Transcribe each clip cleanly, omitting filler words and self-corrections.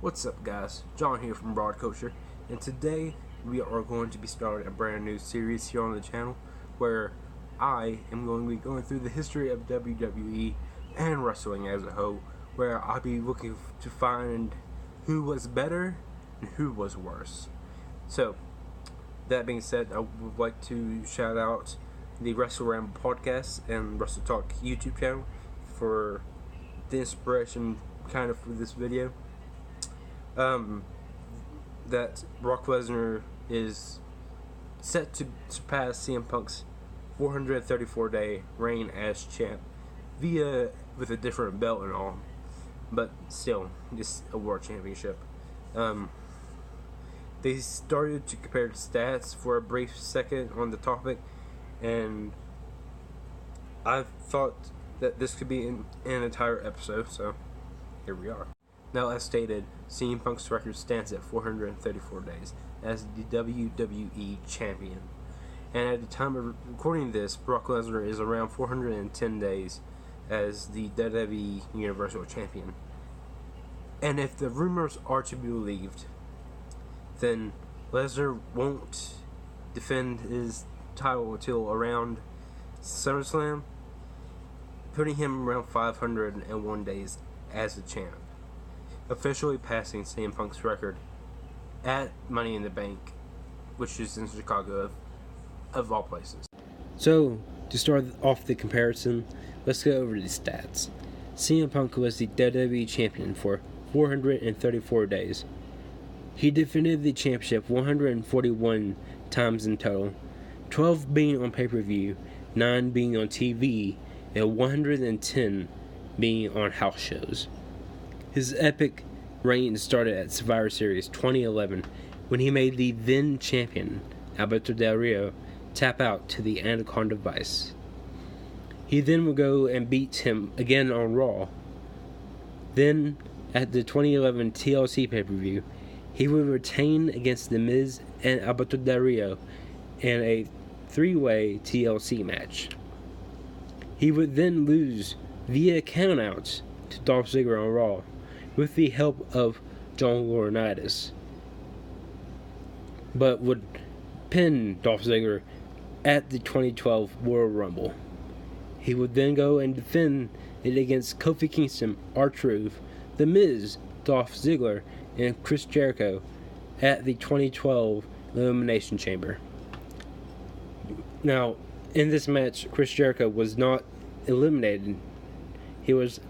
What's up, guys? John here from Broad Culture, and today we are going to be starting a brand new series here on the channel where I am going to be going through the history of WWE and wrestling as a whole, where I'll be looking to find who was better and who was worse. So, that being said, I would like to shout out the Wrestle Ramble podcast and Wrestle Talk YouTube channel for the inspiration kind of for this video. That Brock Lesnar is set to surpass CM Punk's 434-day reign as champ with a different belt and all, but still, just a world championship. They started to compare stats for a brief second on the topic, and I thought that this could be an entire episode, so here we are. Now, as stated, CM Punk's record stands at 434 days as the WWE Champion. And at the time of recording this, Brock Lesnar is around 410 days as the WWE Universal Champion. And if the rumors are to be believed, then Lesnar won't defend his title until around SummerSlam, putting him around 501 days as the champ, officially passing CM Punk's record at Money in the Bank, which is in Chicago, of all places. So, to start off the comparison, let's go over the stats. CM Punk was the WWE Champion for 434 days. He defended the championship 141 times in total, 12 being on pay-per-view, 9 being on TV, and 110 being on house shows. His epic reign started at Survivor Series 2011 when he made the then champion, Alberto Del Rio, tap out to the Anaconda Vice. He then would go and beat him again on Raw. Then, at the 2011 TLC pay-per-view, he would retain against The Miz and Alberto Del Rio in a three-way TLC match. He would then lose via countouts to Dolph Ziggler on Raw, with the help of John Laurinaitis, but would pin Dolph Ziggler at the 2012 Royal Rumble. He would then go and defend it against Kofi Kingston, R-Truth, The Miz, Dolph Ziggler, and Chris Jericho at the 2012 Elimination Chamber. Now, in this match, Chris Jericho was not eliminated. He was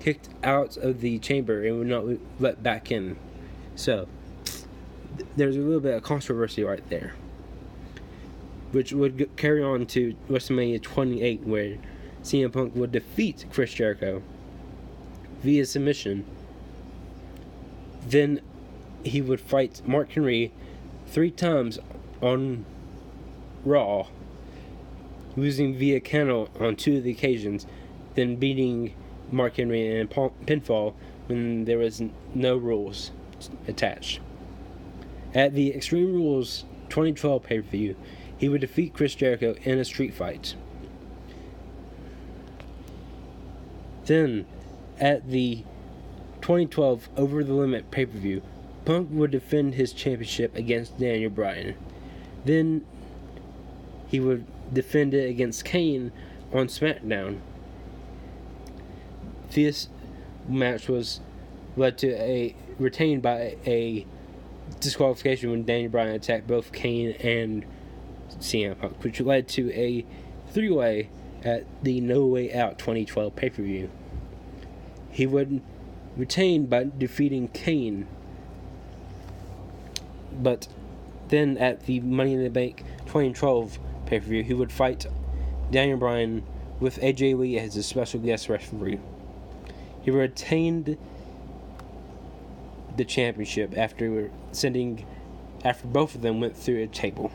kicked out of the chamber and would not let back in. So, there's a little bit of controversy right there, which would carry on to WrestleMania 28, where CM Punk would defeat Chris Jericho via submission. Then he would fight Mark Henry 3 times on Raw, losing via countout on 2 of the occasions, then beating Mark Henry in pinfall when there was no rules attached. At the Extreme Rules 2012 pay-per-view, he would defeat Chris Jericho in a street fight. Then, at the 2012 Over the Limit pay-per-view, Punk would defend his championship against Daniel Bryan. Then, he would defend it against Kane on SmackDown. This match was led to retained by a disqualification when Daniel Bryan attacked both Kane and CM Punk, which led to a 3-way at the No Way Out 2012 pay-per-view. He would retain by defeating Kane, but then at the Money in the Bank 2012 pay-per-view, he would fight Daniel Bryan with AJ Lee as a special guest referee. He retained the championship after both of them went through a table.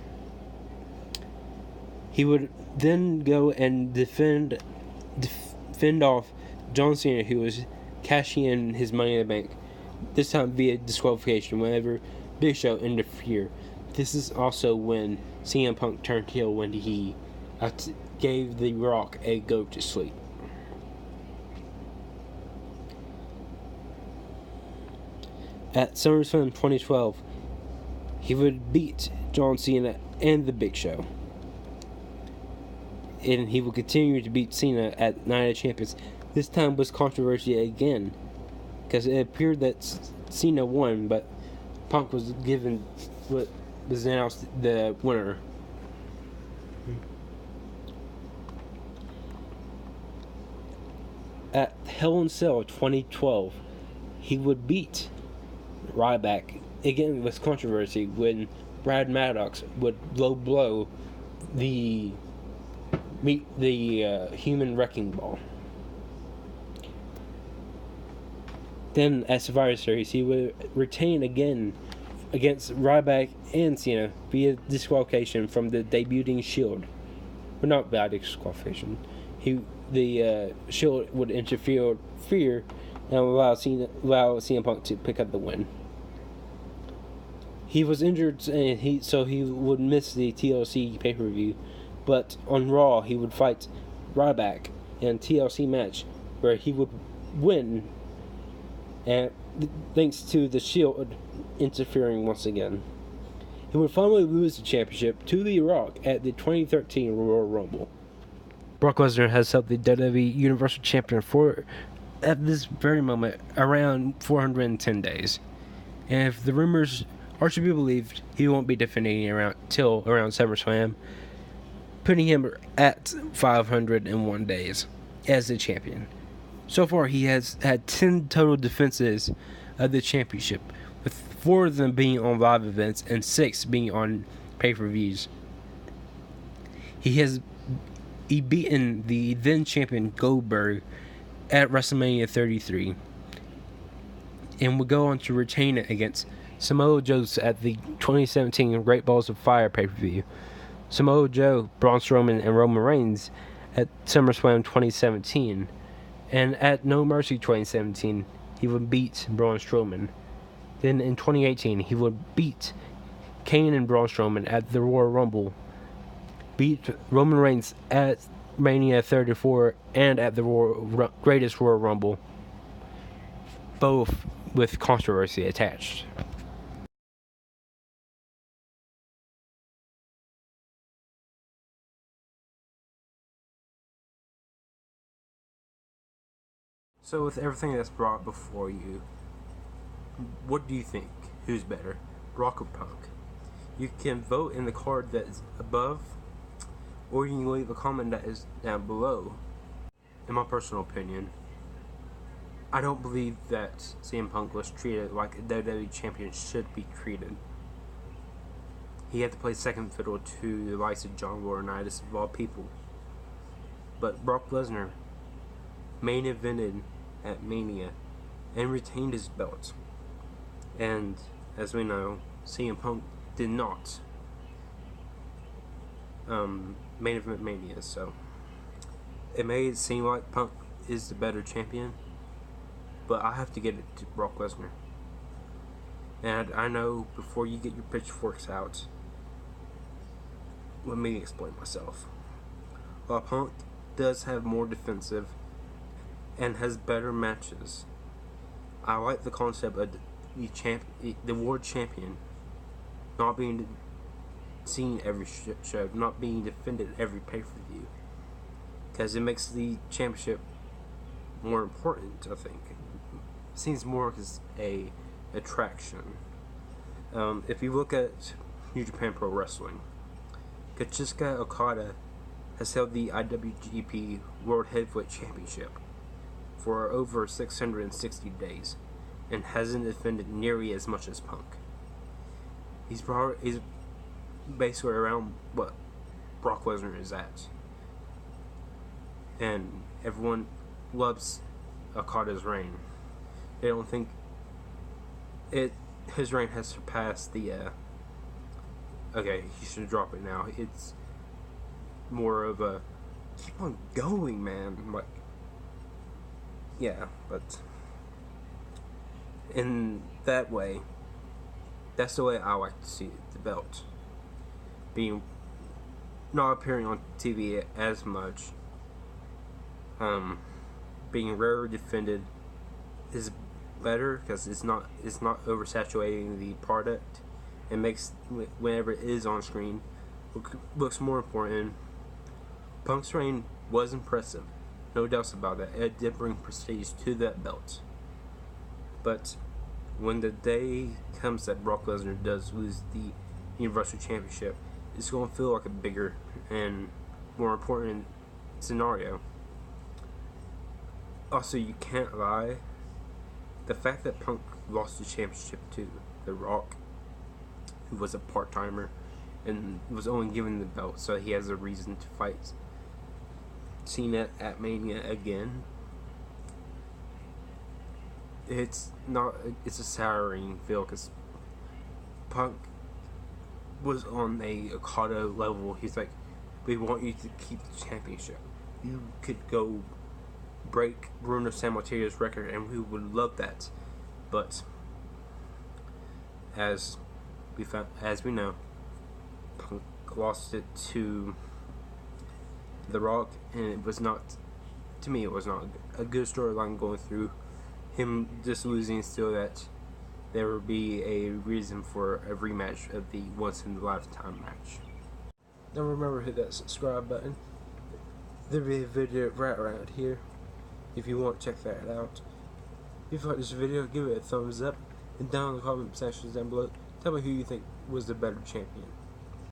He would then go and defend off John Cena, who was cashing in his Money in the Bank, this time via disqualification whenever Big Show interfered. This is also when CM Punk turned heel when he gave The Rock a go to sleep. At SummerSlam 2012, he would beat John Cena and The Big Show. And he would continue to beat Cena at Night of Champions. This time was controversy again, because it appeared that Cena won, but Punk was given what was announced the winner. At Hell in Cell 2012, he would beat Ryback. Again, with controversy when Brad Maddox would low blow the human wrecking ball. Then at Survivor Series, he would retain again against Ryback and Cena via disqualification from the debuting Shield. Well, not by disqualification. The Shield would interfere and allow CM Punk to pick up the win. He was injured, and he would miss the TLC pay-per-view, but on Raw he would fight Ryback in a TLC match where he would win, and thanks to the Shield interfering once again. He would finally lose the championship to The Rock at the 2013 Royal Rumble. Brock Lesnar has held the WWE Universal Champion for, at this very moment, around 410 days. And if the rumors are to be believed, he won't be defending till around SummerSlam, putting him at 501 days as the champion. So far, he has had 10 total defenses of the championship, with 4 of them being on live events and 6 being on pay-per-views. He beaten the then champion Goldberg at WrestleMania 33, and would go on to retain it against Samoa Joe at the 2017 Great Balls of Fire pay-per-view, Samoa Joe, Braun Strowman, and Roman Reigns at SummerSlam 2017, and at No Mercy 2017, he would beat Braun Strowman. Then in 2018, he would beat Kane and Braun Strowman at the Royal Rumble, beat Roman Reigns at Mania 34 and at the Greatest Royal Rumble, both with controversy attached. So with everything that's brought before you, what do you think? Who's better, Brock or Punk? You can vote in the card that is above, or you can leave a comment that is down below. In my personal opinion, I don't believe that CM Punk was treated like a WWE champion should be treated. He had to play second fiddle to the likes of John Laurinaitis of all people. But Brock Lesnar main evented at Mania and retained his belt. And as we know, CM Punk did not main event Mania, so it may seem like Punk is the better champion, but I have to get it to Brock Lesnar. And I know, before you get your pitchforks out, let me explain myself. While Punk does have more defensive and has better matches, I like the concept of the world champion not being seen every show, not being defended every pay-per-view, because it makes the championship more important. I think it seems more as a attraction. If you look at New Japan Pro Wrestling, Kazuchika Okada has held the IWGP World Heavyweight Championship for over 660 days and hasn't defended nearly as much as Punk. He's basically around what Brock Lesnar is at, and everyone loves Okada's reign. They don't think his reign has surpassed the okay, he should drop it now. It's more of a keep on going, man. Like, yeah, but in that way, that's the way I like to see the belt. Being not appearing on TV as much, being rarely defended, is better because it's not oversaturating the product. It makes whenever it is on screen looks more important. Punk's reign was impressive, no doubts about that. It did bring prestige to that belt. But when the day comes that Brock Lesnar does lose the Universal Championship, it's going to feel like a bigger and more important scenario. Also, you can't lie. The fact that Punk lost the championship to The Rock, who was a part-timer and was only given the belt so he has a reason to fight Cena at Mania again, it's a souring feel because Punk was on a Okada level. He's like, we want you to keep the championship. You could go break Bruno Sammartino's record and we would love that, but as we know, Punk lost it to The Rock, and it was not a good storyline going through him just losing. Still, that there would be a reason for a rematch of the once in a lifetime match. Now remember, hit that subscribe button. There'll be a video right around here if you want to check that out. If you like this video, give it a thumbs up, and down in the comment sections down below, tell me who you think was the better champion.